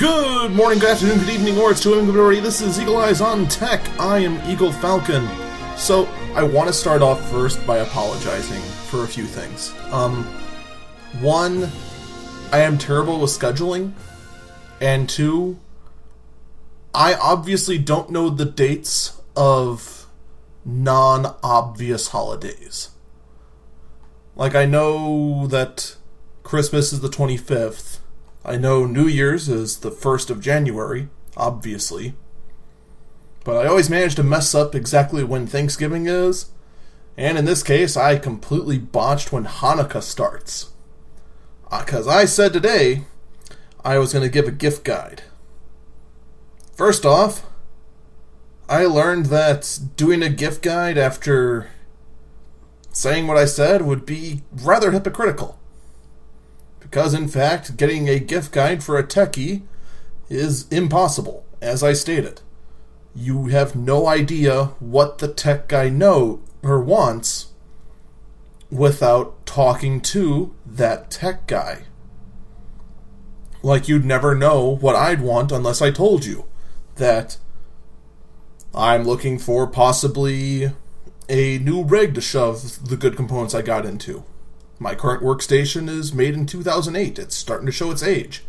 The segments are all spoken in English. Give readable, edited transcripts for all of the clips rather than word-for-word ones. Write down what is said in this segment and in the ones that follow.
Good morning, good afternoon, good evening, or it's 2 a.m. everybody. This is Eagle Eyes on Tech. I am Eagle Falcon. So, I want to start off first by apologizing for a few things. One, I am terrible with scheduling. And two, I obviously don't know the dates of non-obvious holidays. Like, I know that Christmas is the 25th. I know New Year's is the 1st of January, obviously. But I always manage to mess up exactly when Thanksgiving is. And in this case, I completely botched when Hanukkah starts. Because I said today I was going to give a gift guide. First off, I learned that doing a gift guide after saying what I said would be rather hypocritical. Because, in fact, getting a gift guide for a techie is impossible, as I stated. You have no idea what the tech guy knows or wants without talking to that tech guy. Like, you'd never know what I'd want unless I told you that I'm looking for possibly a new rig to shove the good components I got into. My current workstation is made in 2008. It's starting to show its age.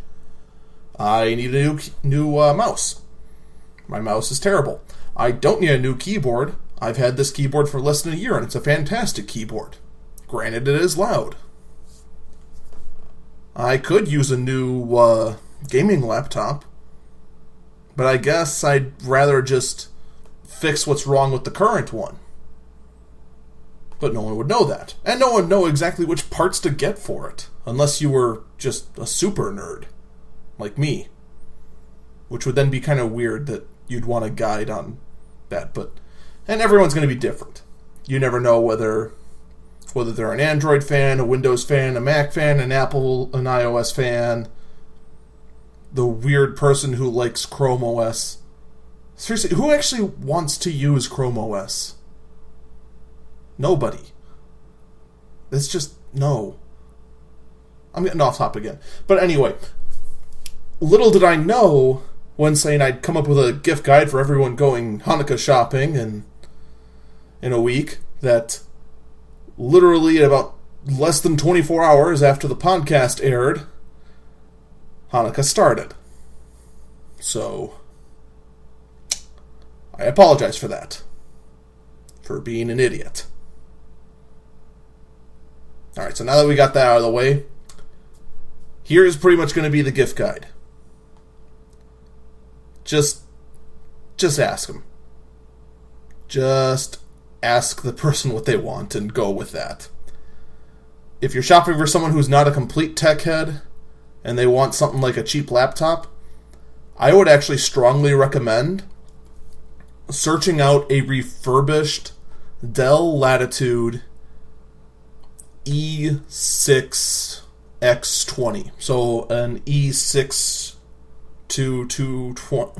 I need a new mouse. My mouse is terrible. I don't need a new keyboard. I've had this keyboard for less than a year, and it's a fantastic keyboard. Granted, it is loud. I could use a new gaming laptop, but I guess I'd rather just fix what's wrong with the current one. But no one would know that. And no one would know exactly which parts to get for it. Unless you were just a super nerd. Like me. Which would then be kind of weird that you'd want a guide on that. And everyone's going to be different. You never know whether they're an Android fan, a Windows fan, a Mac fan, an Apple, an iOS fan. The weird person who likes Chrome OS. Seriously, who actually wants to use Chrome OS? Nobody. It's just, no. I'm getting off topic again. But anyway, little did I know when saying I'd come up with a gift guide for everyone going Hanukkah shopping in a week that literally about less than 24 hours after the podcast aired, Hanukkah started. So, I apologize for that. For being an idiot. Alright, so now that we got that out of the way, here's pretty much going to be the gift guide. Just ask them. Just ask the person what they want and go with that. If you're shopping for someone who's not a complete tech head and they want something like a cheap laptop, I would actually strongly recommend searching out a refurbished Dell Latitude E6X20. So an E6 to 220.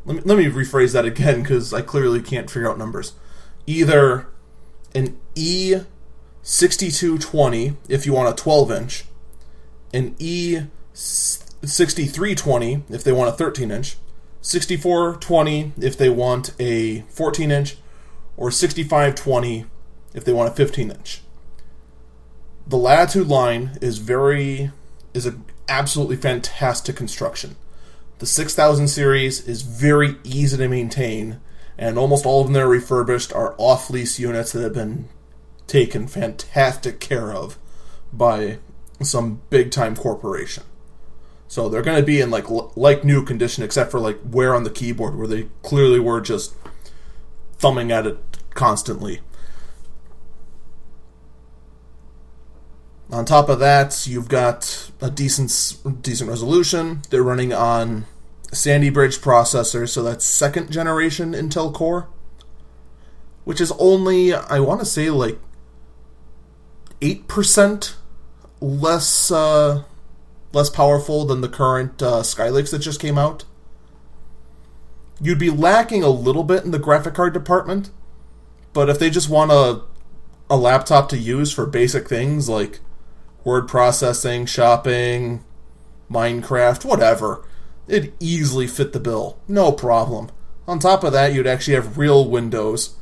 Let me rephrase that again because I clearly can't figure out numbers. Either an E6220 if you want a 12-inch, an E6320 if they want a 13-inch, 6420 if they want a 14-inch, or 6520 if they want a 15-inch. The Latitude line is an absolutely fantastic construction. The 6000 series is very easy to maintain, and almost all of them that are refurbished are off-lease units that have been taken fantastic care of by some big-time corporation. So they're going to be in like new condition, except for like wear on the keyboard, where they clearly were just thumbing at it constantly. On top of that, you've got a decent resolution. They're running on Sandy Bridge processors, so that's second generation Intel Core, which is only, I want to say, like 8% less powerful than the current Skylakes that just came out. You'd be lacking a little bit in the graphic card department, but if they just want a laptop to use for basic things like word processing, shopping, Minecraft, whatever, It'd easily fit the bill. No problem. On top of that, you'd actually have real Windows.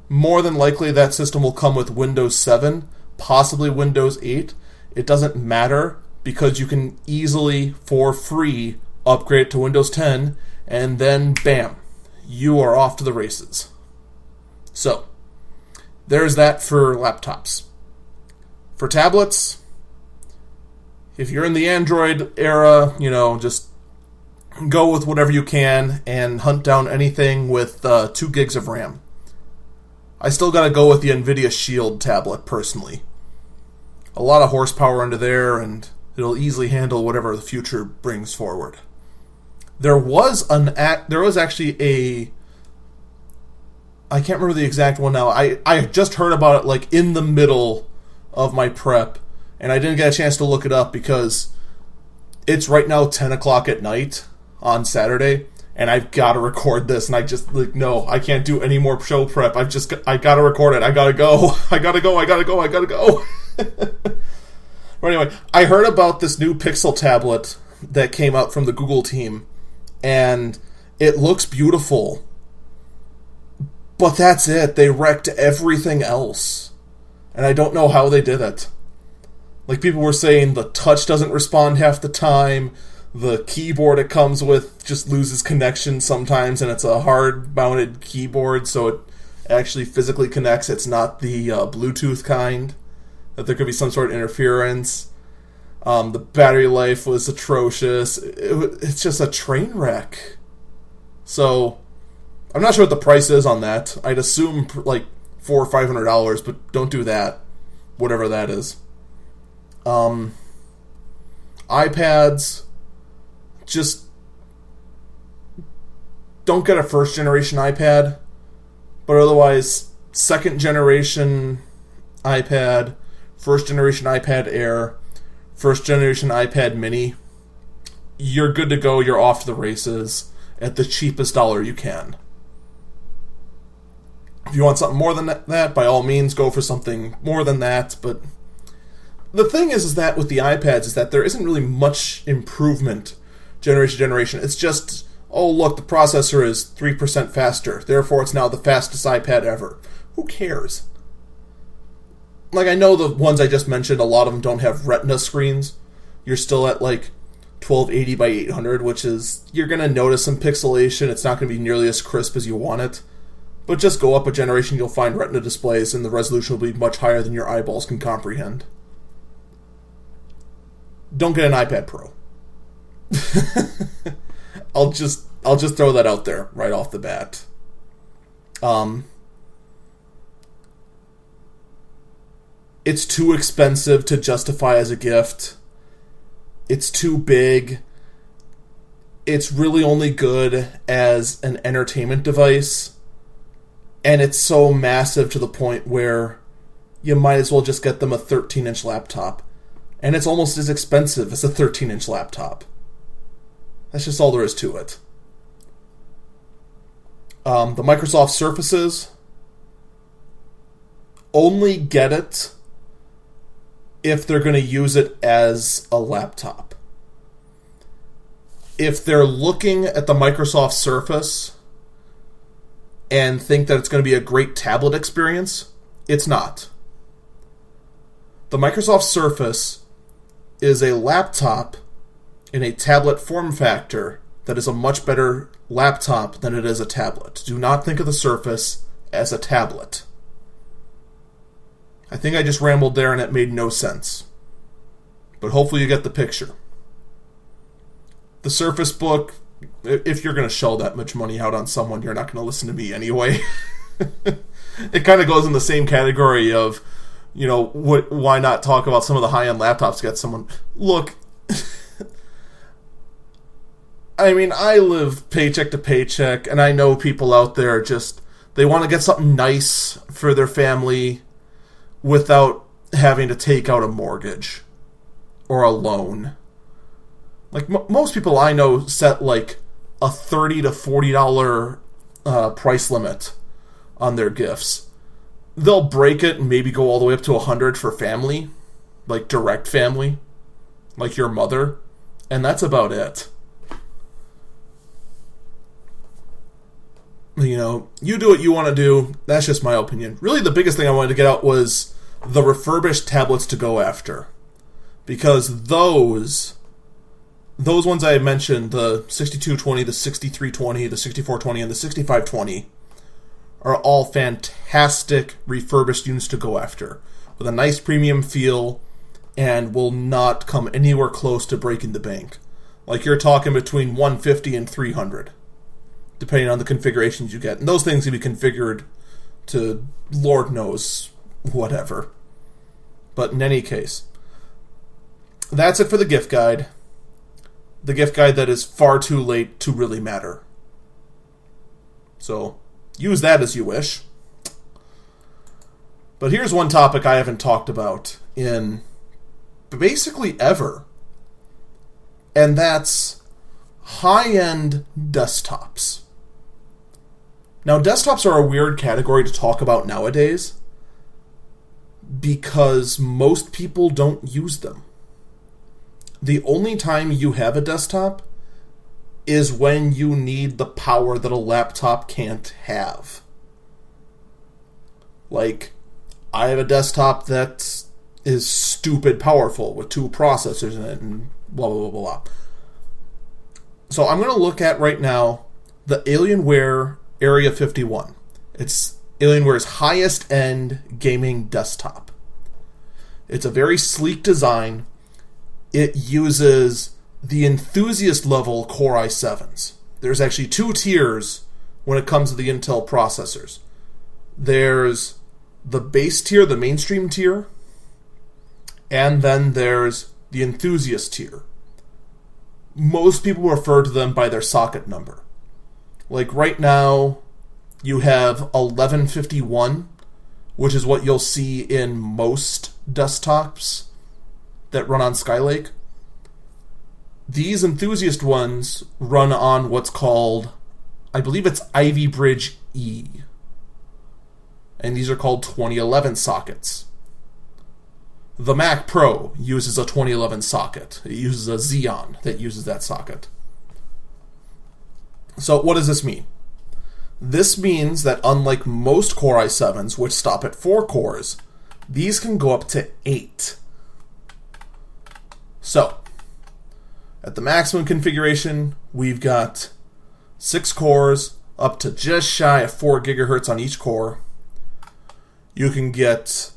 More than likely, that system will come with Windows 7, possibly Windows 8. It doesn't matter because you can easily, for free, upgrade it to Windows 10, and then, bam, you are off to the races. So, there's that for laptops. For tablets, if you're in the Android era, just go with whatever you can and hunt down anything with 2 gigs of RAM. I still gotta go with the NVIDIA Shield tablet, personally. A lot of horsepower under there, and it'll easily handle whatever the future brings forward. There was actually a... I can't remember the exact one now. I just heard about it like in the middle of my prep, and I didn't get a chance to look it up because it's right now 10 o'clock at night on Saturday, and I've got to record this, and I just, no, I can't do any more show prep. I got to record it. I got to go. I got to go. But anyway, I heard about this new Pixel tablet that came out from the Google team, and it looks beautiful. But that's it. They wrecked everything else. And I don't know how they did it. Like, people were saying the touch doesn't respond half the time. The keyboard it comes with just loses connection sometimes, and it's a hard-mounted keyboard, so it actually physically connects. It's not the Bluetooth kind, that there could be some sort of interference. The battery life was atrocious. It's just a train wreck. So, I'm not sure what the price is on that. I'd assume like $400 or $500, but don't do that. Whatever that is. iPads, just don't get a first generation iPad, but otherwise second generation iPad, first generation iPad Air, first generation iPad Mini. You're good to go. You're off to the races at the cheapest dollar you can. If you want something more than that, by all means, go for something more than that. But the thing is that with the iPads is that there isn't really much improvement generation to generation. It's just, oh, look, the processor is 3% faster. Therefore, it's now the fastest iPad ever. Who cares? Like, I know the ones I just mentioned, a lot of them don't have Retina screens. You're still at, like, 1280 by 800, which is, you're going to notice some pixelation. It's not going to be nearly as crisp as you want it. But just go up a generation, you'll find Retina displays, and the resolution will be much higher than your eyeballs can comprehend. Don't get an iPad Pro. I'll just throw that out there right off the bat. It's too expensive to justify as a gift. It's too big. It's really only good as an entertainment device. And it's so massive to the point where you might as well just get them a 13-inch laptop. And it's almost as expensive as a 13-inch laptop. That's just all there is to it. The Microsoft Surfaces, only get it if they're going to use it as a laptop. If they're looking at the Microsoft Surface and think that it's going to be a great tablet experience, it's not. The Microsoft Surface is a laptop in a tablet form factor that is a much better laptop than it is a tablet. Do not think of the Surface as a tablet. I think I just rambled there and it made no sense. But hopefully you get the picture. The Surface Book, if you're going to shell that much money out on someone, you're not going to listen to me anyway. It kind of goes in the same category of, why not talk about some of the high-end laptops? Get someone... Look, I mean, I live paycheck to paycheck, and I know people out there just... They want to get something nice for their family without having to take out a mortgage or a loan. Like, most people I know set, like, a $30 to $40 price limit on their gifts. They'll break it and maybe go all the way up to $100 for family, like direct family, like your mother, and that's about it. You do what you want to do. That's just my opinion. Really, the biggest thing I wanted to get out was the refurbished tablets to go after. Because those ones I mentioned, the 6220, the 6320, the 6420, and the 6520, are all fantastic refurbished units to go after, with a nice premium feel, and will not come anywhere close to breaking the bank. Like, you're talking between 150 and 300, depending on the configurations you get. And those things can be configured to Lord knows whatever. But in any case, that's it for the gift guide. The gift guide that is far too late to really matter. So, use that as you wish. But here's one topic I haven't talked about in basically ever. And that's high-end desktops. Now, desktops are a weird category to talk about nowadays because most people don't use them. The only time you have a desktop is when you need the power that a laptop can't have. Like, I have a desktop that is stupid powerful with 2 processors in it and blah, blah, blah, blah. So I'm going to look at right now the Alienware Area 51. It's Alienware's highest-end gaming desktop. It's a very sleek design. It uses the enthusiast-level Core i7s. There's actually 2 tiers when it comes to the Intel processors. There's the base tier, the mainstream tier, and then there's the enthusiast tier. Most people refer to them by their socket number. Like right now, you have 1151, which is what you'll see in most desktops that run on Skylake. These enthusiast ones run on what's called, I believe it's Ivy Bridge E. And these are called 2011 sockets. The Mac Pro uses a 2011 socket. It uses a Xeon that uses that socket. So what does this mean? This means that unlike most Core i7s, which stop at 4 cores, these can go up to 8. So, at the maximum configuration, we've got 6 cores, up to just shy of 4 gigahertz on each core. You can get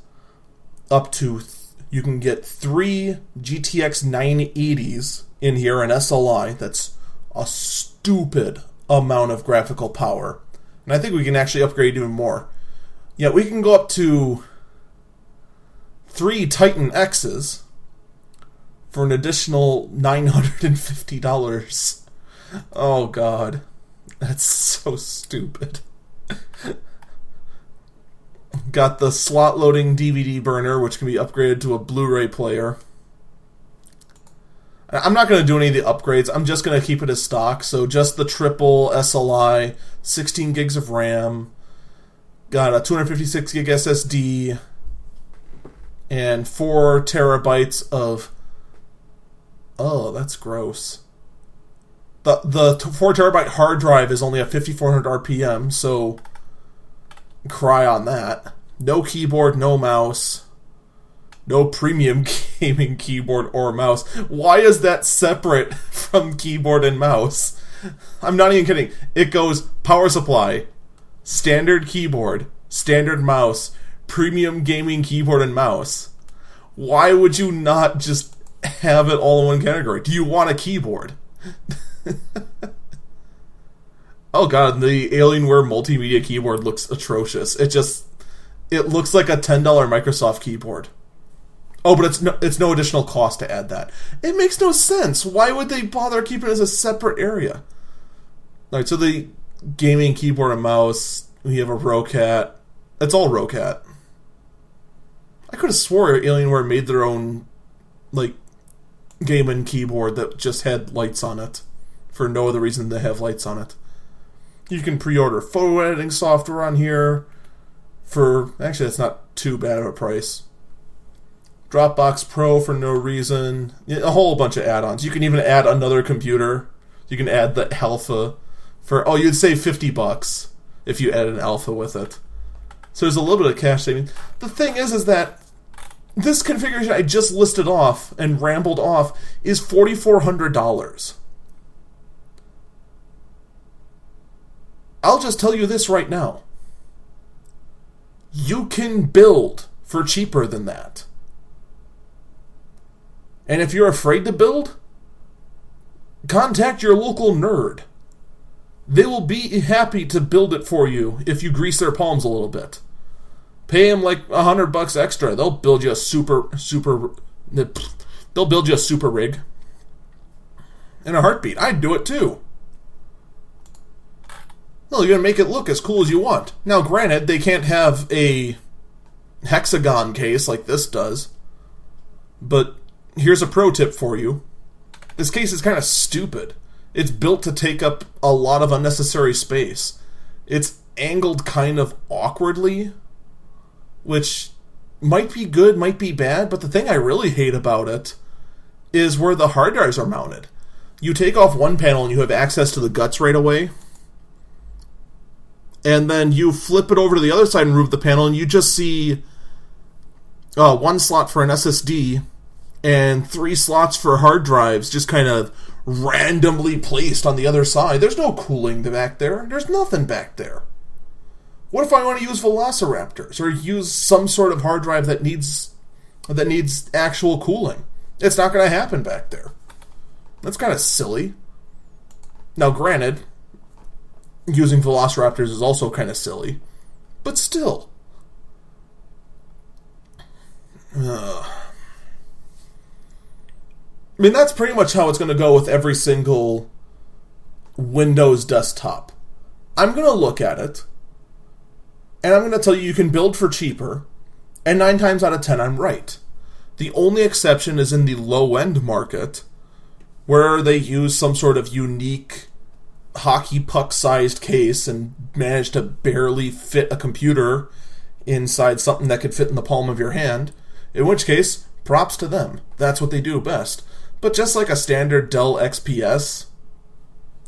you can get 3 GTX 980s in here, an SLI. That's a stupid amount of graphical power. And I think we can actually upgrade even more. Yeah, we can go up to 3 Titan X's for an additional $950. Oh, God. That's so stupid. Got the slot-loading DVD burner, which can be upgraded to a Blu-ray player. I'm not going to do any of the upgrades. I'm just going to keep it as stock. So just the triple SLI, 16 gigs of RAM, got a 256 gig SSD, and 4 terabytes of... Oh, that's gross. The 4 terabyte hard drive is only at 5400 RPM, so cry on that. No keyboard, no mouse. No premium gaming keyboard or mouse. Why is that separate from keyboard and mouse? I'm not even kidding. It goes power supply, standard keyboard, standard mouse, premium gaming keyboard and mouse. Why would you not just have it all in one category? Do you want a keyboard? Oh god, the Alienware multimedia keyboard looks atrocious. It looks like a $10 Microsoft keyboard. Oh, but it's no additional cost to add that. It makes no sense. Why would they bother keeping it as a separate area? Alright, so the gaming keyboard and mouse, we have a Rocat. It's all Rocat. I could have swore Alienware made their own, gaming keyboard that just had lights on it. For no other reason than they have lights on it. You can pre-order photo editing software on here for... Actually, that's not too bad of a price. Dropbox Pro for no reason. A whole bunch of add-ons. You can even add another computer. You can add the Alpha for... Oh, you'd save $50. if you add an alpha with it. So there's a little bit of cash saving. The thing is that this configuration I just listed off and rambled off is $4,400. I'll just tell you this right now. You can build for cheaper than that. And if you're afraid to build, contact your local nerd. They will be happy to build it for you if you grease their palms a little bit. Pay them like $100 extra. They'll build you a super rig in a heartbeat. I'd do it too. Well, you're going to make it look as cool as you want. Now, granted, they can't have a hexagon case like this does. But here's a pro tip for you. This case is kind of stupid. It's built to take up a lot of unnecessary space. It's angled kind of awkwardly, which might be good, might be bad, but the thing I really hate about it is where the hard drives are mounted. You take off one panel and you have access to the guts right away, and then you flip it over to the other side and remove the panel, and you just see one slot for an SSD and 3 slots for hard drives just kind of randomly placed on the other side. There's no cooling back there. There's nothing back there. What if I want to use Velociraptors or use some sort of hard drive that needs actual cooling? It's not going to happen back there. That's kind of silly. Now, granted, using Velociraptors is also kind of silly, but still. I mean, that's pretty much how it's going to go with every single Windows desktop. I'm going to look at it, and I'm going to tell you can build for cheaper, and 9 times out of 10 I'm right. The only exception is in the low-end market, where they use some sort of unique hockey puck-sized case and manage to barely fit a computer inside something that could fit in the palm of your hand, in which case, props to them. That's what they do best. But just like a standard Dell XPS,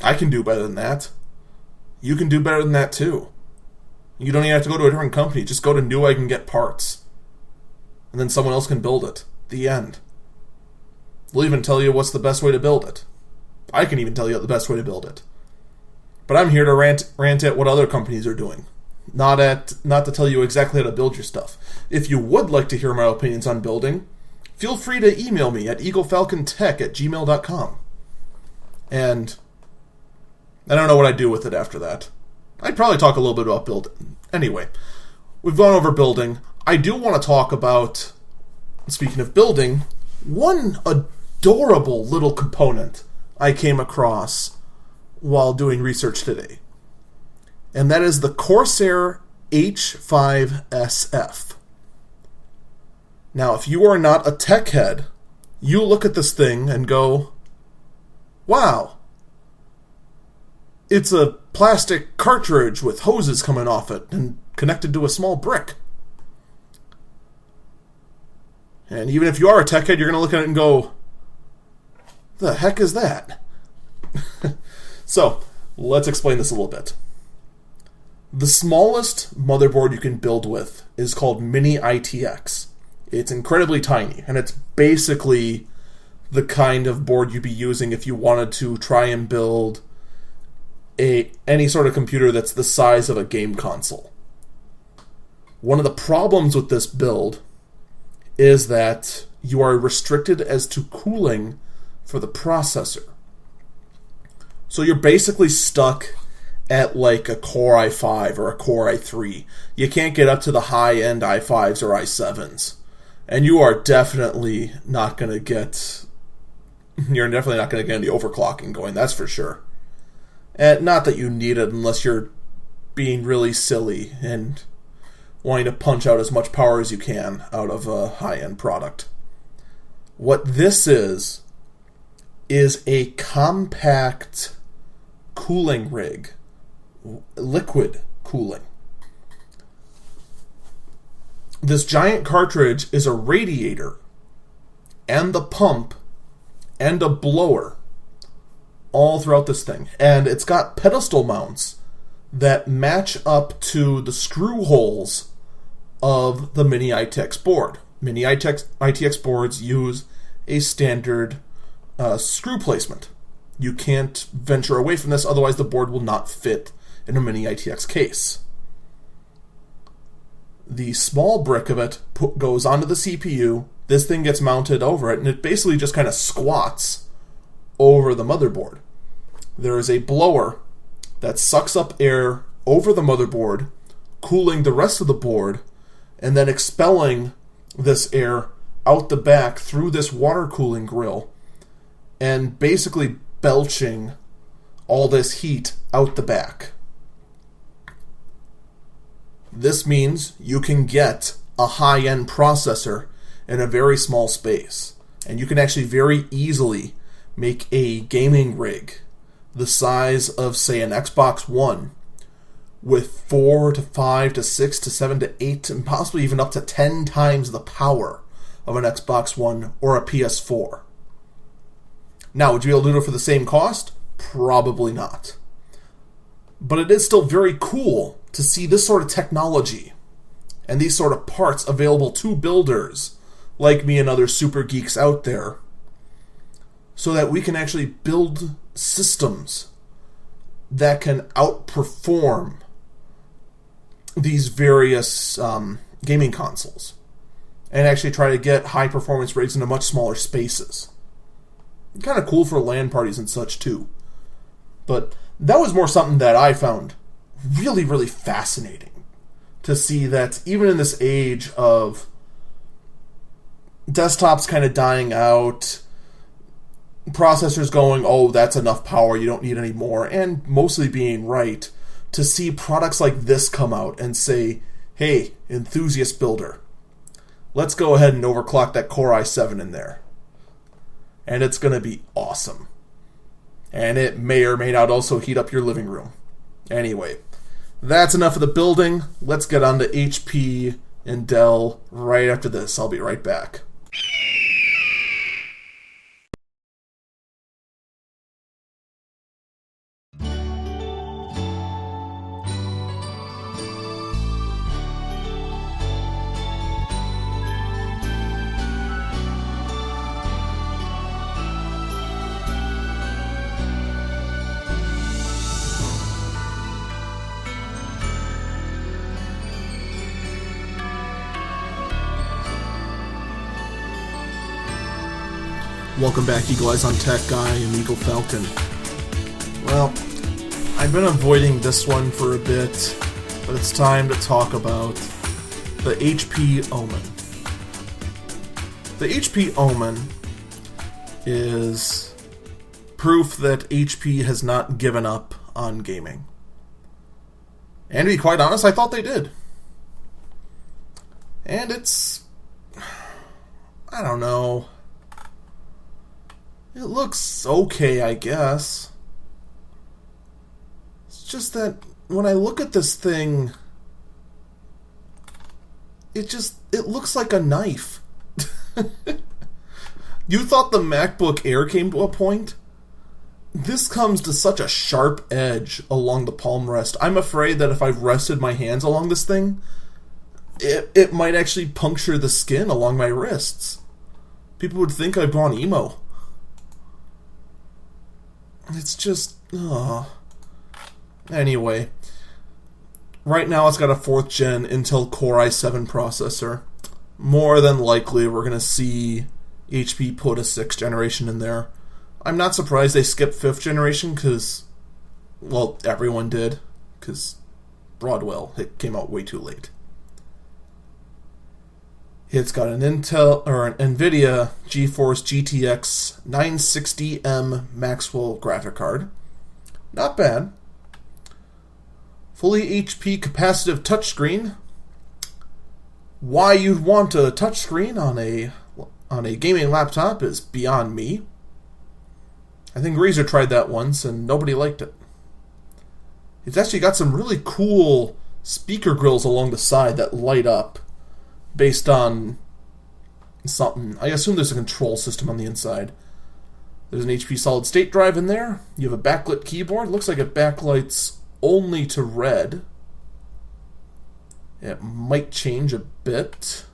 I can do better than that. You can do better than that too. You don't even have to go to a different company. Just go to Newegg and get parts. And then someone else can build it. The end. We'll even tell you what's the best way to build it. I can even tell you the best way to build it. But I'm here to rant at what other companies are doing. Not to tell you exactly how to build your stuff. If you would like to hear my opinions on building, feel free to email me at eaglefalcontech@gmail.com. And I don't know what I'd do with it after that. I'd probably talk a little bit about building. Anyway, we've gone over building. I do want to talk about, speaking of building, one adorable little component I came across while doing research today. And that is the Corsair H5SF. Now, if you are not a tech head, you look at this thing and go, wow, it's a plastic cartridge with hoses coming off it and connected to a small brick. And even if you are a tech head, you're going to look at it and go, the heck is that? So, let's explain this a little bit. The smallest motherboard you can build with is called Mini ITX. It's incredibly tiny, and it's basically the kind of board you'd be using if you wanted to try and build any sort of computer that's the size of a game console. One of the problems with this build is that you are restricted as to cooling for the processor. So you're basically stuck at like a Core i5 or a Core i3. You can't get up to the high-end i5s or i7s. And you are definitely not going to get... You're definitely not going to get any overclocking going, that's for sure. And not that you need it unless you're being really silly and wanting to punch out as much power as you can out of a high-end product. What this is a compact cooling rig. Liquid cooling. This giant cartridge is a radiator and the pump and a blower all throughout this thing. And it's got pedestal mounts that match up to the screw holes of the mini ITX board. Mini ITX boards use a standard screw placement. You can't venture away from this, otherwise the board will not fit in a mini ITX case. The small brick of it goes onto the CPU, this thing gets mounted over it, and it basically just kind of squats over the motherboard. There is a blower that sucks up air over the motherboard, cooling the rest of the board, and then expelling this air out the back through this water cooling grill, and basically belching all this heat out the back. This means you can get a high-end processor in a very small space, and you can actually very easily make a gaming rig the size of, say, an Xbox One with 4 to 5 to 6 to 7 to 8 and possibly even up to 10 times the power of an Xbox One or a PS4. Now, would you be able to do it for the same cost? Probably not. But it is still very cool to see this sort of technology and these sort of parts available to builders like me and other super geeks out there, so that we can actually build systems that can outperform these various gaming consoles and actually try to get high performance rigs into much smaller spaces. Kind of cool for LAN parties and such too. But that was more something that I found really, really fascinating, to see that even in this age of desktops kind of dying out, processors going, oh, that's enough power, you don't need any more, and mostly being right, to see products like this come out and say, hey, enthusiast builder, let's go ahead and overclock that Core i7 in there. And it's going to be awesome. And it may or may not also heat up your living room. Anyway, that's enough of the building. Let's get on to HP and Dell right after this. I'll be right back. Welcome back, Eagle Eyes on Tech. I am Eagle Falcon. Well, I've been avoiding this one for a bit, but it's time to talk about the HP Omen. The HP Omen is proof that HP has not given up on gaming. And to be quite honest, I thought they did. And it's... I don't know. It looks okay, I guess. It's just that when I look at this thing, it looks like a knife. You thought the MacBook Air came to a point? This comes to such a sharp edge along the palm rest. I'm afraid that if I've rested my hands along this thing, it might actually puncture the skin along my wrists. People would think I've gone emo. It's just... Anyway. Right now it's got a 4th gen Intel Core i7 processor. More than likely we're going to see HP put a 6th generation in there. I'm not surprised they skipped 5th generation because... Well, everyone did. Because Broadwell, it came out way too late. It's got an Intel or an NVIDIA GeForce GTX 960M Maxwell graphic card. Not bad. Fully HP capacitive touchscreen. Why you'd want a touchscreen on a gaming laptop is beyond me. I think Razer tried that once and nobody liked it. It's actually got some really cool speaker grills along the side that light up based on something. I assume there's a control system on the inside. There's an HP solid state drive in there. You have a backlit keyboard. Looks like it backlights only to red. It might change a bit.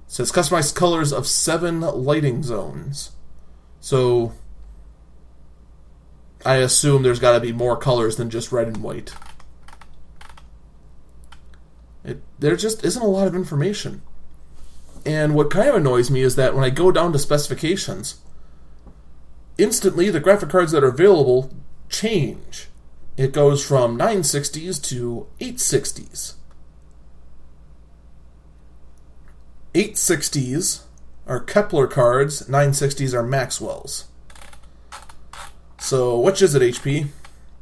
It says customize colors of 7 lighting zones. So I assume there's got to be more colors than just red and white. There just isn't a lot of information. And what kind of annoys me is that when I go down to specifications, instantly the graphic cards that are available change. It goes from 960s to 860s. 860s are Kepler cards, 960s are Maxwell's. So which is it, HP?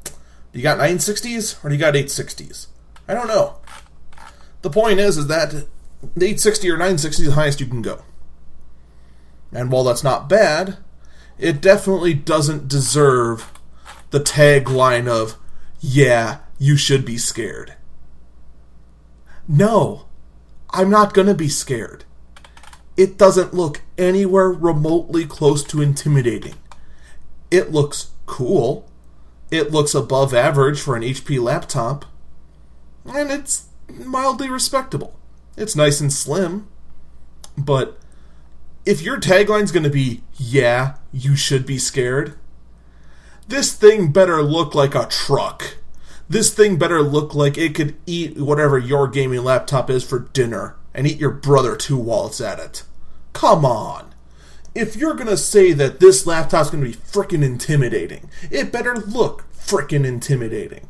Do you got 960s or do you got 860s? I don't know. The point is that the 860 or 960 is the highest you can go. And while that's not bad, it definitely doesn't deserve the tagline of, yeah, you should be scared. No, I'm not going to be scared. It doesn't look anywhere remotely close to intimidating. It looks cool. It looks above average for an HP laptop. And it's mildly respectable. It's nice and slim. But if your tagline's going to be, yeah, you should be scared, this thing better look like a truck. This thing better look like it could eat whatever your gaming laptop is for dinner and eat your brother too while it's at it. Come on. If you're going to say that this laptop's going to be frickin' intimidating, it better look frickin' intimidating.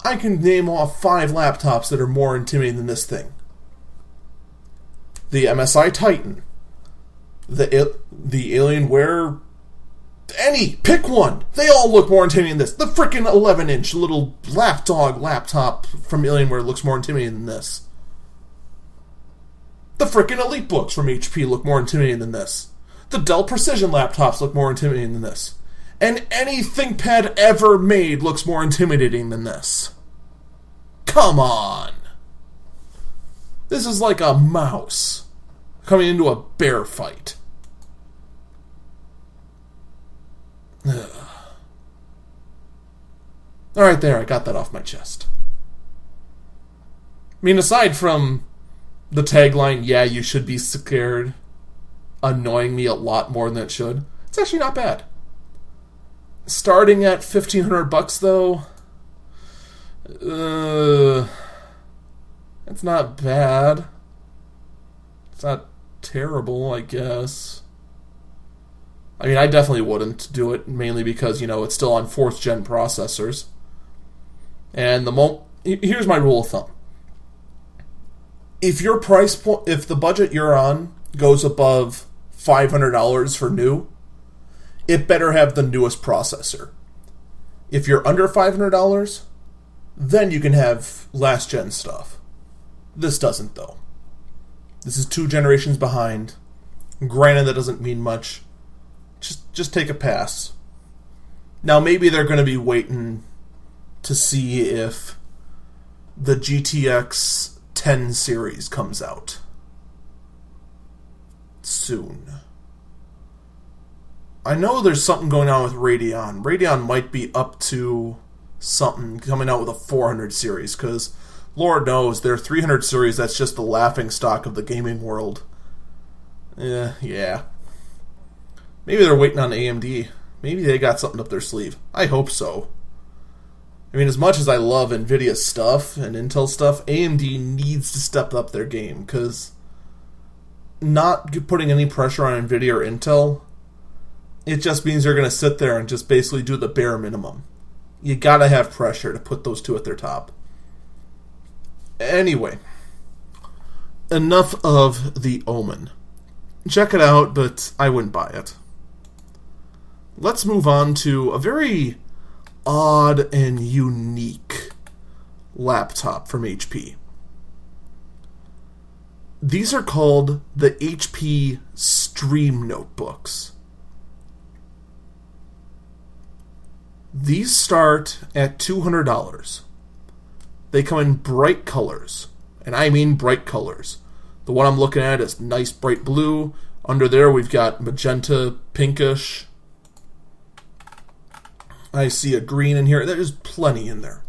I can name off 5 laptops that are more intimidating than this thing. The MSI Titan. The Alienware... pick one! They all look more intimidating than this. The frickin' 11-inch little lapdog laptop from Alienware looks more intimidating than this. The frickin' EliteBooks from HP look more intimidating than this. The Dell Precision laptops look more intimidating than this. And any ThinkPad ever made looks more intimidating than this. Come on! This is like a mouse coming into a bear fight. Alright, there, I got that off my chest. I mean, aside from the tagline, yeah, you should be scared, annoying me a lot more than it should, it's actually not bad. Starting at $1,500 though, it's not bad. It's not terrible, I guess. I mean, I definitely wouldn't do it, mainly because, it's still on 4th gen processors. And here's my rule of thumb. If your price point, if the budget you're on goes above $500 for new, it better have the newest processor. If you're under $500, then you can have last gen stuff. This doesn't, though. This is 2 generations behind. Granted, that doesn't mean much. Just take a pass. Now, maybe they're going to be waiting to see if the GTX 10 series comes out soon. I know there's something going on with Radeon. Radeon might be up to something, coming out with a 400 series, because Lord knows their 300 series, that's just the laughing stock of the gaming world. Yeah. Maybe they're waiting on AMD. Maybe they got something up their sleeve. I hope so. I mean, as much as I love NVIDIA stuff and Intel stuff, AMD needs to step up their game, because not putting any pressure on NVIDIA or Intel, it just means they're going to sit there and just basically do the bare minimum. You gotta have pressure to put those two at their top. Anyway, enough of the Omen. Check it out, but I wouldn't buy it. Let's move on to a very odd and unique laptop from HP. These are called the HP Stream Notebooks. These start at $200. They come in bright colors, and I mean bright colors. The one I'm looking at is nice bright blue. Under there we've got magenta, pinkish. I see a green in here. There's plenty in there.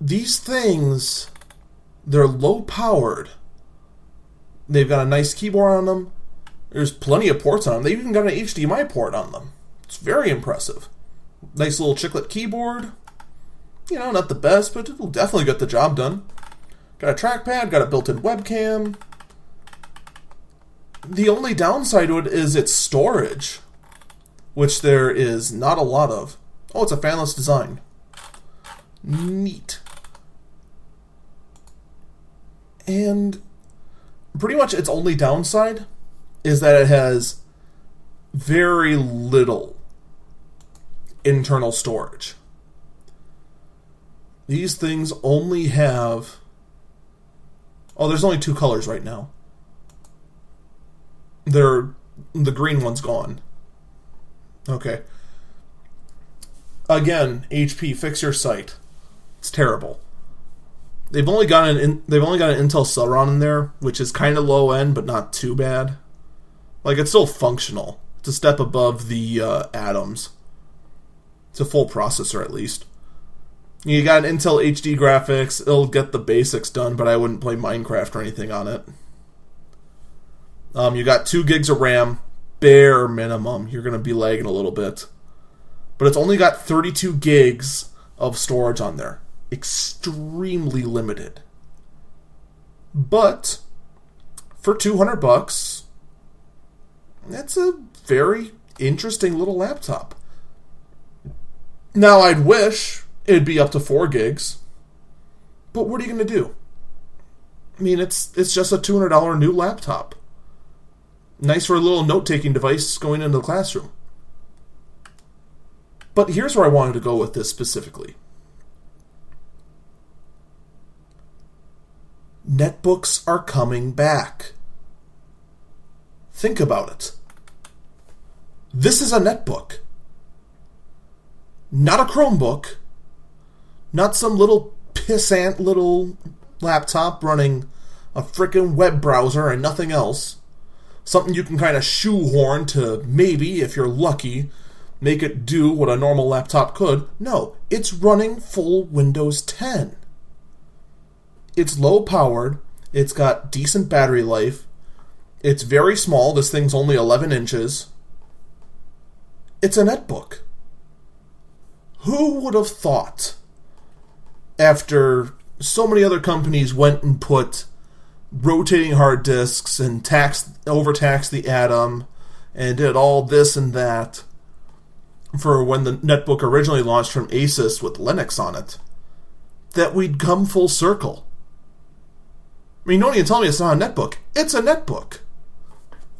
These things, they're low powered. They've got a nice keyboard on them. There's plenty of ports on them. They've even got an HDMI port on them. It's very impressive. Nice little chiclet keyboard. You know, not the best, but it'll definitely get the job done. Got a trackpad, got a built-in webcam. The only downside to it is its storage, which there is not a lot of. Oh, it's a fanless design. Neat. And pretty much its only downside is that it has very little internal storage. These things only have... Oh, there's only 2 colors right now. The green one's gone. Okay. Again, HP, fix your site. It's terrible. They've only got an Intel Celeron in there, which is kind of low end, but not too bad. Like, it's still functional. It's a step above the Atoms. It's a full processor, at least. You got an Intel HD graphics. It'll get the basics done, but I wouldn't play Minecraft or anything on it. You got 2 gigs of RAM, bare minimum. You're going to be lagging a little bit. But it's only got 32 gigs of storage on there. Extremely limited. But for $200, that's a very interesting little laptop. Now, I'd wish it'd be up to 4 gigs. But what are you going to do? I mean, it's just a $200 new laptop. Nice for a little note-taking device going into the classroom. But here's where I wanted to go with this specifically. Netbooks are coming back. Think about it. This is a netbook. Not a Chromebook. Not some little pissant little laptop running a frickin' web browser and nothing else. Something you can kind of shoehorn to maybe, if you're lucky, make it do what a normal laptop could. No, it's running full Windows 10. It's low powered. It's got decent battery life. It's very small. This thing's only 11 inches. It's a netbook. Who would have thought, after so many other companies went and put rotating hard disks and overtaxed the Atom and did all this and that for when the netbook originally launched from Asus with Linux on it, that we'd come full circle. I mean, don't even tell me it's not a netbook. It's a netbook.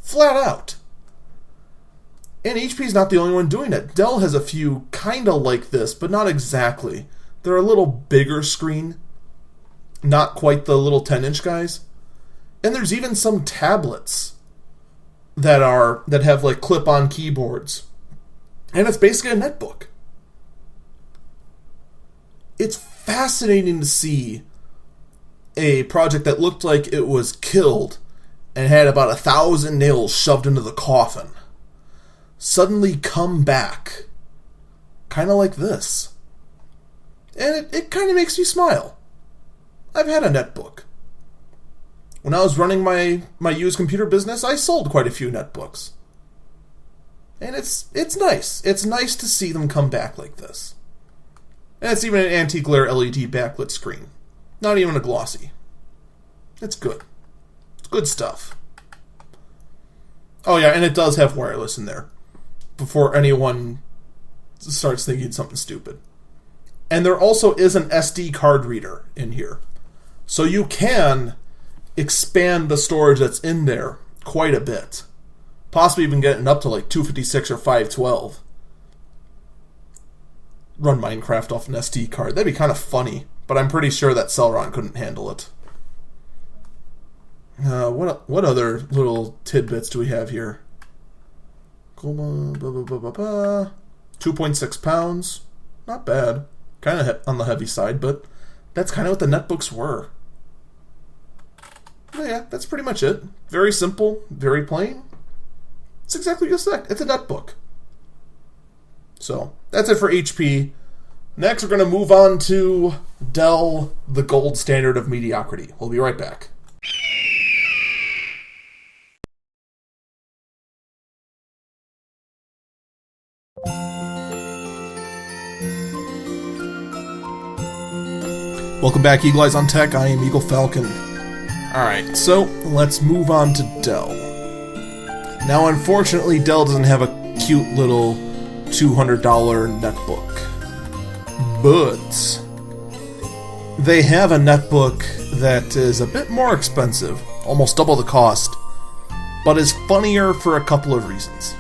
Flat out. And HP's not the only one doing it. Dell has a few kind of like this, but not exactly. They're a little bigger screen. Not quite the little 10-inch guys. And there's even some tablets that have like clip-on keyboards. And it's basically a netbook. It's fascinating to see a project that looked like it was killed and had about 1,000 nails shoved into the coffin suddenly come back. Kind of like this. And it kind of makes me smile. I've had a netbook. When I was running my used computer business, I sold quite a few netbooks. And it's nice. It's nice to see them come back like this. And it's even an anti-glare LED backlit screen. Not even a glossy. It's good. It's good stuff. Oh yeah, and it does have wireless in there. Before anyone starts thinking something stupid. And there also is an SD card reader in here. So you can expand the storage that's in there quite a bit. Possibly even getting up to like 256 or 512. Run Minecraft off an SD card. That'd be kind of funny, but I'm pretty sure that Celeron couldn't handle it. What other little tidbits do we have here? 2.6 pounds. Not bad. Kind of on the heavy side, but that's kind of what the netbooks were. But yeah, that's pretty much it. Very simple, very plain. It's exactly just that. It's a netbook. So, that's it for HP. Next, we're going to move on to Dell, the gold standard of mediocrity. We'll be right back. Welcome back, Eagle Eyes on Tech. I am Eagle Falcon. Alright, so let's move on to Dell. Now, unfortunately, Dell doesn't have a cute little $200 netbook. But they have a netbook that is a bit more expensive, almost double the cost, but is funnier for a couple of reasons.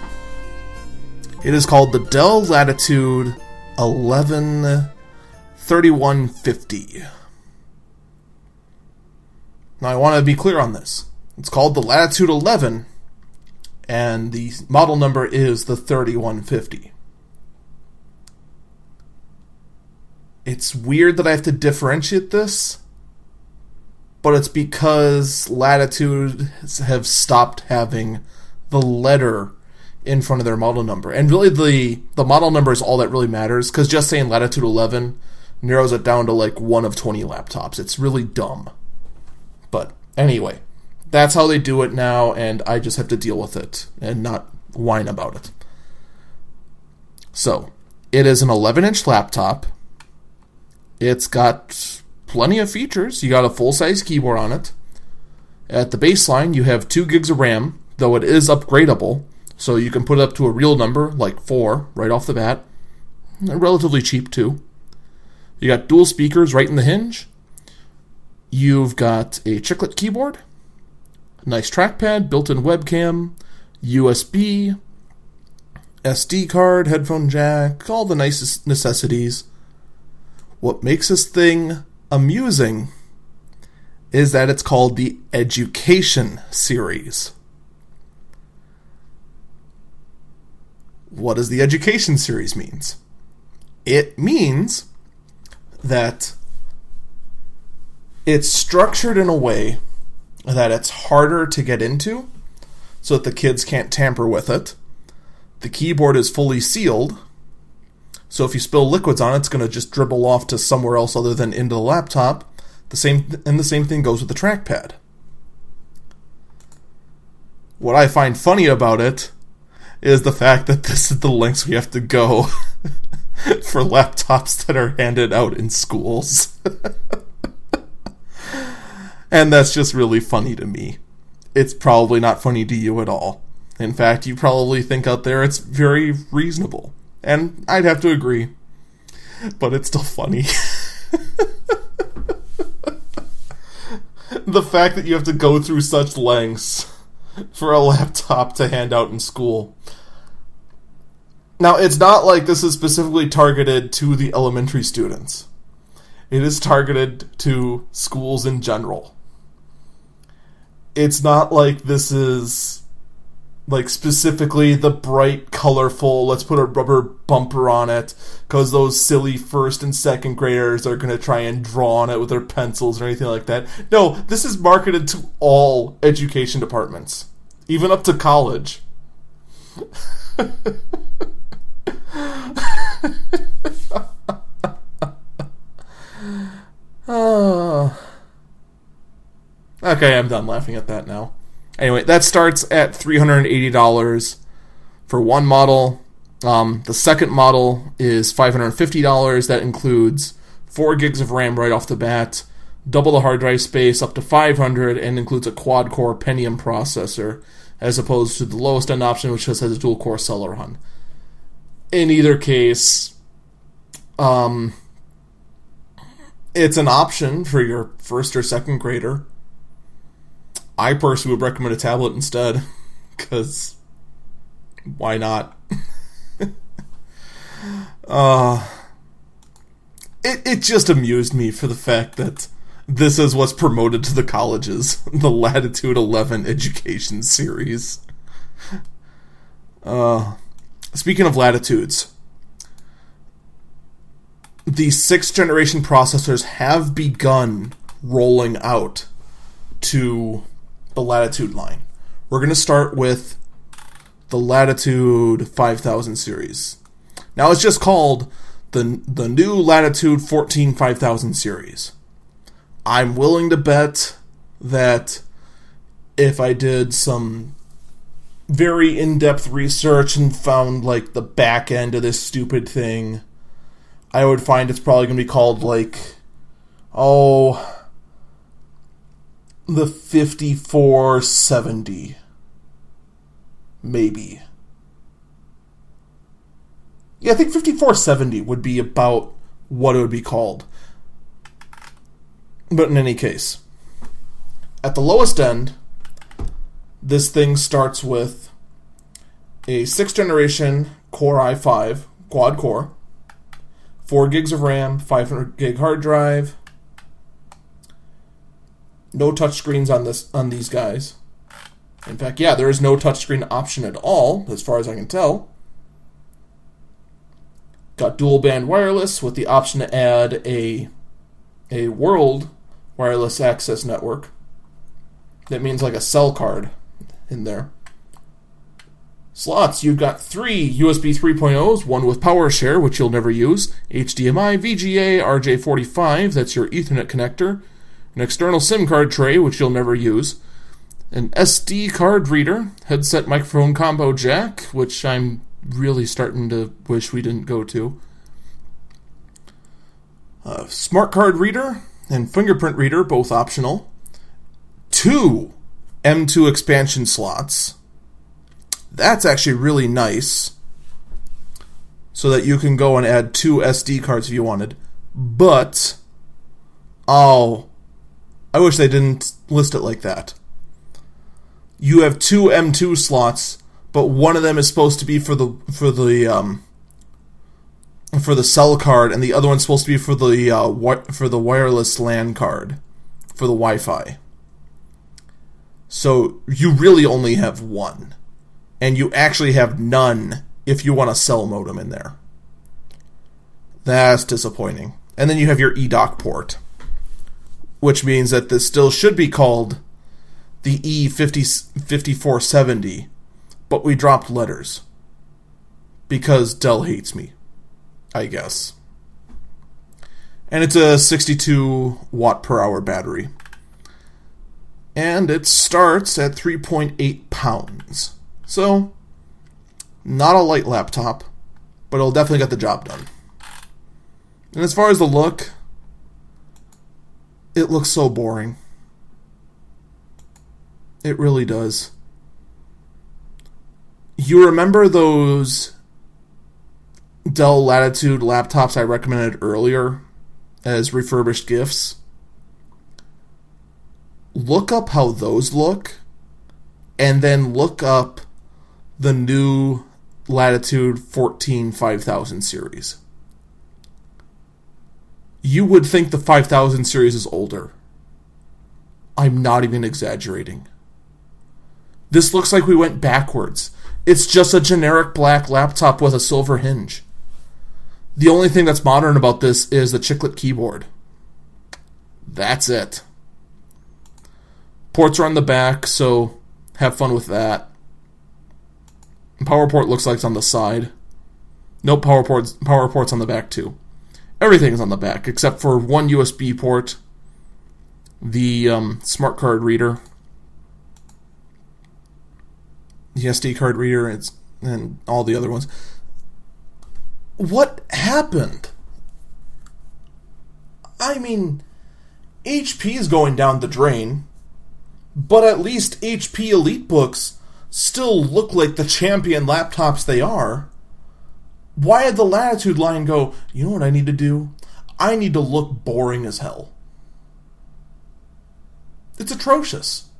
It is called the Dell Latitude 3150. Now, I want to be clear on this. It's called the Latitude 11, and the model number is the 3150. It's weird that I have to differentiate this, but it's because Latitude have stopped having the letter in front of their model number. And really, the model number is all that really matters, because just saying Latitude 11 narrows it down to like 1 of 20 laptops. It's really dumb. But anyway, that's how they do it now, and I just have to deal with it and not whine about it. So, it is an 11-inch laptop. It's got plenty of features. You got a full-size keyboard on it. At the baseline, you have 2 gigs of RAM, though it is upgradable, so you can put it up to a real number, like 4, right off the bat. They're relatively cheap, too. You got dual speakers right in the hinge. You've got a chiclet keyboard, a nice trackpad, built-in webcam, USB, SD card, headphone jack, all the nicest necessities. What makes this thing amusing is that it's called the Education Series. What does the Education Series means? It means that it's structured in a way that it's harder to get into, so that the kids can't tamper with it. The keyboard is fully sealed, so if you spill liquids on it, it's going to just dribble off to somewhere else other than into the laptop. The same thing goes with the trackpad. What I find funny about it is the fact that this is the lengths we have to go for laptops that are handed out in schools. And that's just really funny to me. It's probably not funny to you at all. In fact, you probably think out there it's very reasonable. And I'd have to agree. But it's still funny. The fact that you have to go through such lengths for a laptop to hand out in school. Now, it's not like this is specifically targeted to the elementary students. It is targeted to schools in general. It's not like this is like specifically the bright, colorful, let's put a rubber bumper on it, because those silly first and second graders are going to try and draw on it with their pencils or anything like that. No, this is marketed to all education departments, even up to college. Okay, I'm done laughing at that now. Anyway, that starts at $380 for one model. The second model is $550. That includes 4 gigs of RAM right off the bat, double the hard drive space up to 500, and includes a quad-core Pentium processor, as opposed to the lowest end option, which just has a dual-core Celeron. In either case, it's an option for your first or second grader. I personally would recommend a tablet instead, because why not? It just amused me for the fact that this is what's promoted to the colleges, the Latitude 11 Education Series. Speaking of latitudes, the 6th generation processors have begun rolling out to the Latitude line. We're going to start with the Latitude 5000 series. Now it's just called the new Latitude 14 5000 series. I'm willing to bet that if I did some very in-depth research and found like the back end of this stupid thing, I would find it's probably going to be called like, the 5470. Maybe. Yeah, I think 5470 would be about what it would be called. But in any case, at the lowest end, this thing starts with a 6th generation Core i5 quad core, 4 gigs of RAM, 500 gig hard drive, no touchscreens on these guys. In fact, yeah, there is no touchscreen option at all, as far as I can tell. Got dual band wireless with the option to add a world wireless access network. That means like a cell card in there. Slots, you've got 3 USB 3.0s, one with power share, which you'll never use, HDMI, VGA, RJ45, that's your Ethernet connector, an external SIM card tray, which you'll never use, an SD card reader, headset microphone combo jack, which I'm really starting to wish we didn't go to, a smart card reader and fingerprint reader, both optional, 2 M2 expansion slots. That's actually really nice, so that you can go and add 2 SD cards if you wanted. But, I wish they didn't list it like that. You have 2 M2 slots, but one of them is supposed to be for the cell card, and the other one's supposed to be for the wireless LAN card, for the Wi-Fi. So you really only have 1. And you actually have none if you want a cell modem in there. That's disappointing. And then you have your eDock port, which means that this still should be called the E5470, but we dropped letters. Because Dell hates me, I guess. And it's a 62 watt per hour battery. And it starts at 3.8 pounds. So, not a light laptop, but it'll definitely get the job done. And as far as the look, it looks so boring. It really does. You remember those Dell Latitude laptops I recommended earlier as refurbished gifts? Look up how those look, and then look up the new Latitude 14 5000 series. You would think the 5000 series is older. I'm not even exaggerating. This looks like we went backwards. It's just a generic black laptop with a silver hinge. The only thing that's modern about this is the chiclet keyboard. That's it. Ports are on the back, so have fun with that. Power port looks like it's on the side. No, power port's on the back too. Everything is on the back except for one USB port, the smart card reader, the SD card reader, and all the other ones. What happened? I mean, HP is going down the drain, but at least HP EliteBooks still look like the champion laptops they are. Why did the Latitude line go, you know what I need to do? I need to look boring as hell. It's atrocious.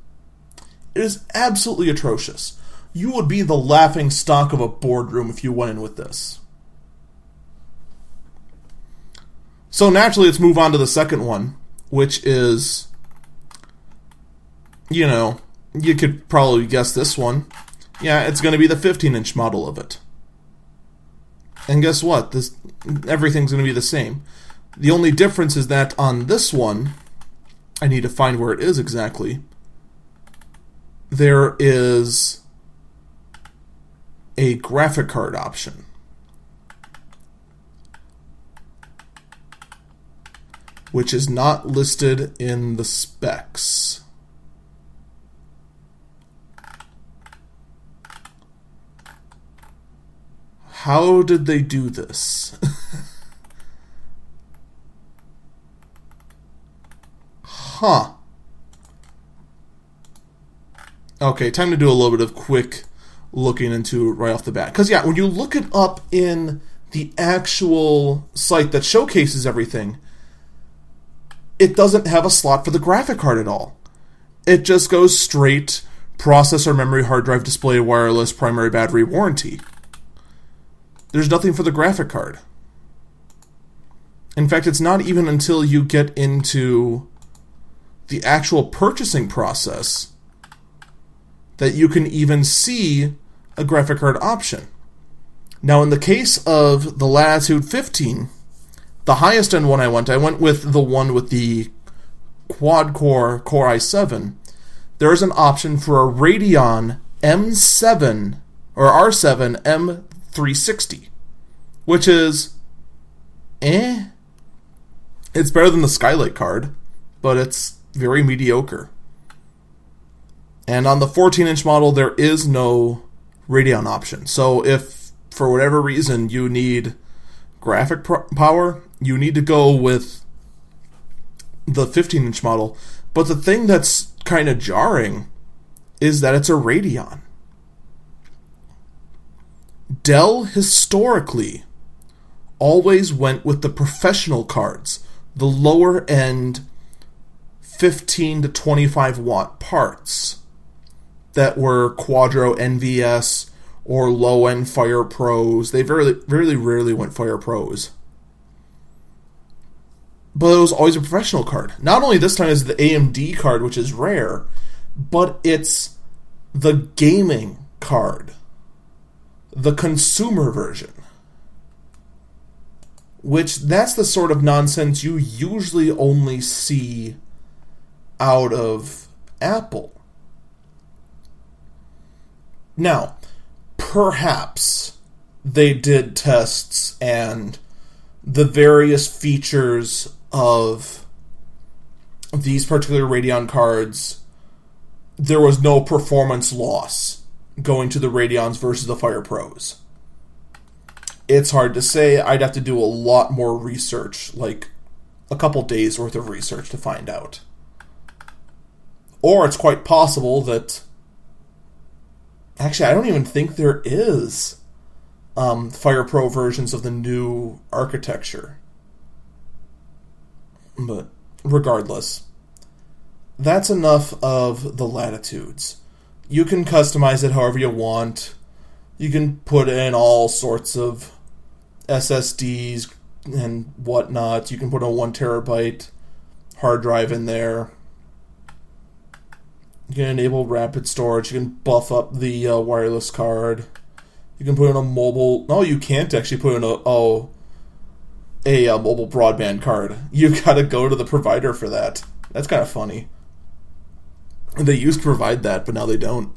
It is absolutely atrocious. You would be the laughing stock of a boardroom if you went in with this. So naturally, let's move on to the second one, which is, you could probably guess this one. Yeah, it's going to be the 15-inch model of it. And guess what? Everything's going to be the same. The only difference is that on this one, I need to find where it is exactly. There is a graphic card option. Which is not listed in the specs. How did they do this? Huh. Okay, time to do a little bit of quick looking into it right off the bat. Because, yeah, when you look it up in the actual site that showcases everything, it doesn't have a slot for the graphic card at all. It just goes straight processor, memory, hard drive, display, wireless, primary battery, warranty. There's nothing for the graphic card. In fact, it's not even until you get into the actual purchasing process that you can even see a graphic card option. Now, in the case of the Latitude 15, the highest end one I went with the one with the quad-core Core i7. There is an option for a Radeon M7 or R7 M360, which is It's better than the Skylake card, but it's very mediocre. And on the 14-inch model, there is no Radeon option. So if, for whatever reason, you need graphic power, you need to go with the 15-inch model. But the thing that's kind of jarring is that it's a Radeon. Dell historically always went with the professional cards, the lower end 15 to 25 watt parts that were Quadro NVS or low end Fire Pros. They very rarely went Fire Pros. But it was always a professional card. Not only this time is the AMD card, which is rare, but it's the gaming card. The consumer version. Which, that's the sort of nonsense you usually only see out of Apple. Now, perhaps they did tests and the various features of these particular Radeon cards, there was no performance loss going to the Radeons versus the Fire Pros. It's hard to say. I'd have to do a lot more research, like a couple days worth of research to find out. Or it's quite possible that... Actually, I don't even think there is Fire Pro versions of the new architecture. But regardless, that's enough of the Latitudes. You can customize it however you want. You can put in all sorts of SSDs and whatnot. You can put a 1 terabyte hard drive in there. You can enable rapid storage. You can buff up the wireless card. You can put in a mobile... No, you can't actually put in a mobile broadband card. You've got to go to the provider for that. That's kind of funny. They used to provide that, but now they don't.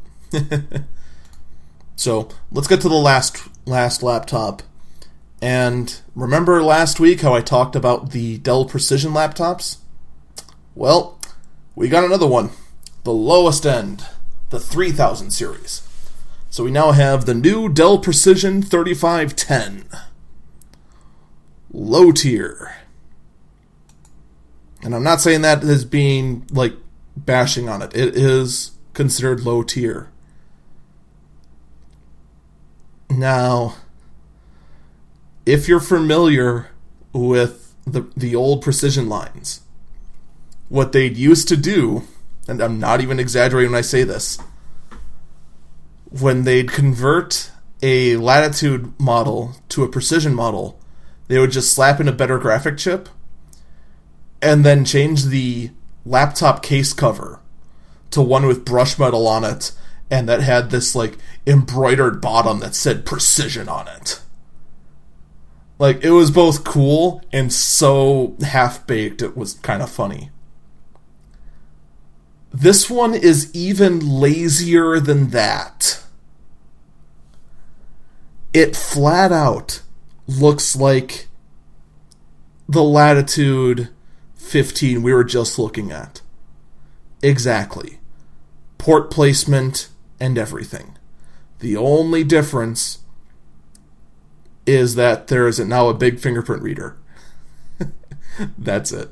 So, let's get to the last laptop. And remember last week how I talked about the Dell Precision laptops? Well, we got another one. The lowest end, the 3000 series. So we now have the new Dell Precision 3510. Low tier. And I'm not saying that as being, like, bashing on it. It is considered low tier. Now, if you're familiar with the old Precision lines, what they'd used to do, and I'm not even exaggerating when I say this, when they'd convert a Latitude model to a Precision model, they would just slap in a better graphic chip and then change the laptop case cover to one with brush metal on it and that had this, like, embroidered bottom that said Precision on it. Like, it was both cool and so half-baked it was kind of funny. This one is even lazier than that. It flat out looks like the Latitude 15 we were just looking at. Exactly. Port placement and everything. The only difference is that there is now a big fingerprint reader. That's it.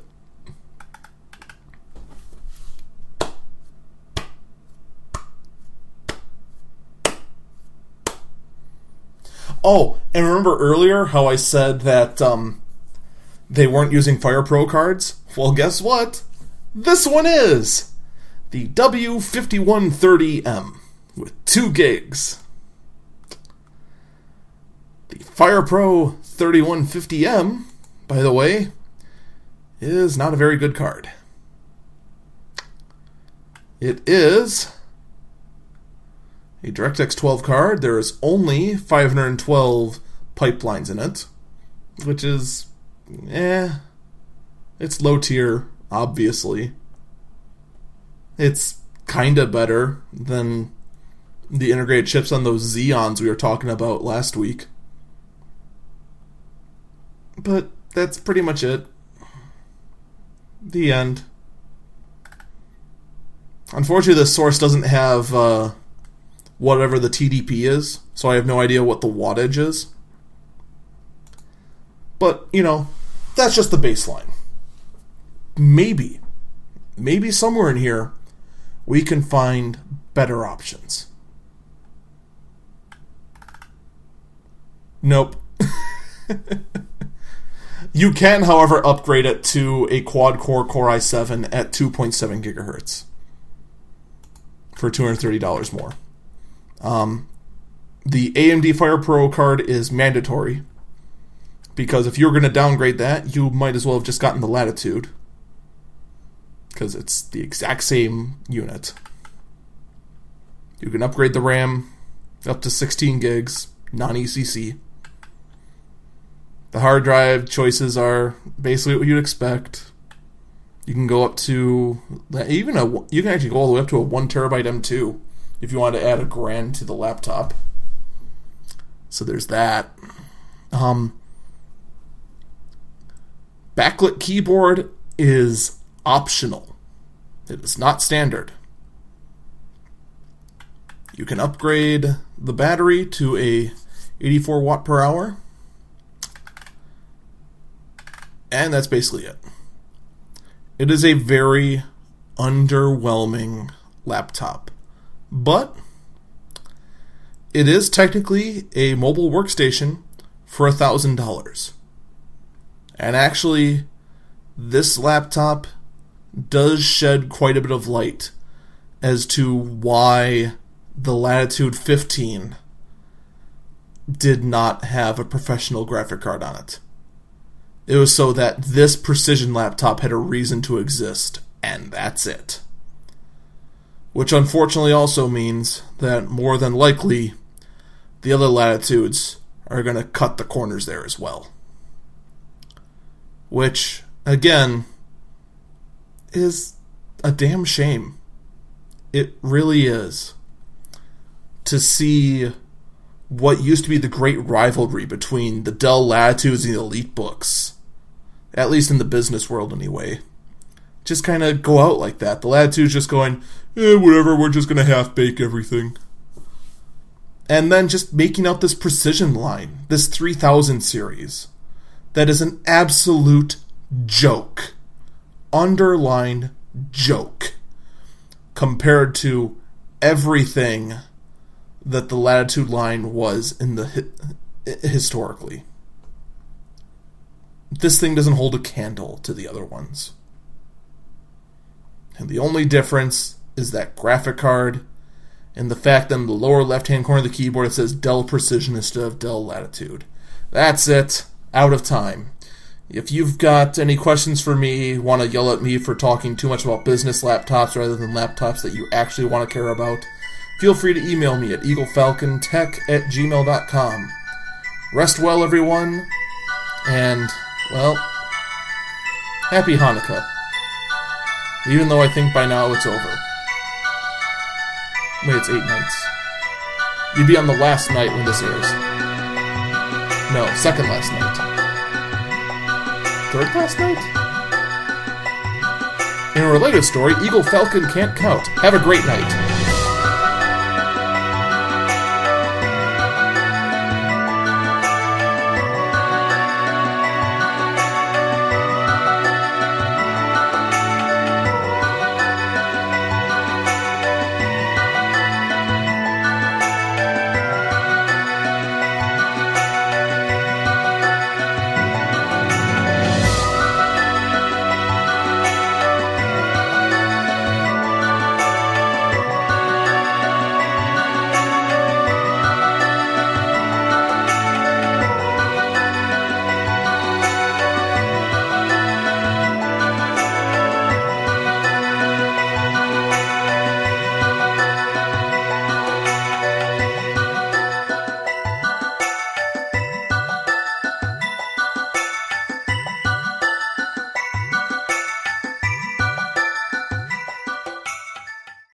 Oh, and remember earlier how I said that they weren't using FirePro cards? Well, guess what? This one is! The W5130M with 2 gigs. The FirePro 3150M, by the way, is not a very good card. It is a DirectX 12 card. There is only 512 pipelines in it, which is, it's low tier, obviously. It's kinda better than the integrated chips on those Xeons we were talking about last week. But that's pretty much it. The end. Unfortunately, this source doesn't have whatever the TDP is, so I have no idea what the wattage is. But, that's just the baseline. Maybe somewhere in here we can find better options. Nope. You can, however, upgrade it to a quad-core Core i7 at 2.7 gigahertz for $230 more. The AMD FirePro card is mandatory, because if you're going to downgrade that, you might as well have just gotten the Latitude, because it's the exact same unit. You can upgrade the RAM up to 16 gigs, non-ECC. The hard drive choices are basically what you'd expect. You can go up to you can actually go all the way up to a 1 terabyte M2 if you want to add a grand to the laptop. So there's that. Backlit keyboard is optional. It is not standard. You can upgrade the battery to a 84 watt per hour. And that's basically it. It is a very underwhelming laptop. But it is technically a mobile workstation for $1,000. And actually, this laptop does shed quite a bit of light as to why the Latitude 15 did not have a professional graphic card on it. It was so that this precision laptop had a reason to exist, and that's it. Which unfortunately also means that more than likely, the other Latitudes are going to cut the corners there as well. Which, again, is a damn shame. It really is. To see what used to be the great rivalry between the Dell Latitudes and the EliteBooks, at least in the business world anyway, just kind of go out like that. The Latitude's just going, whatever, we're just going to half-bake everything. And then just making out this precision line, this 3000 series, that is an absolute joke. Underlined joke. Compared to everything that the Latitude line was in the historically. This thing doesn't hold a candle to the other ones. And the only difference is that graphic card and the fact that in the lower left-hand corner of the keyboard it says Dell Precision instead of Dell Latitude. That's it. Out of time. If you've got any questions for me, want to yell at me for talking too much about business laptops rather than laptops that you actually want to care about, feel free to email me at eaglefalcontech@gmail.com. Rest well, everyone, and, well, happy Hanukkah. Even though I think by now it's over. Wait, it's 8 nights. You'd be on the last night when this airs. No, second last night. Third last night? In a related story, Eagle Falcon can't count. Have a great night.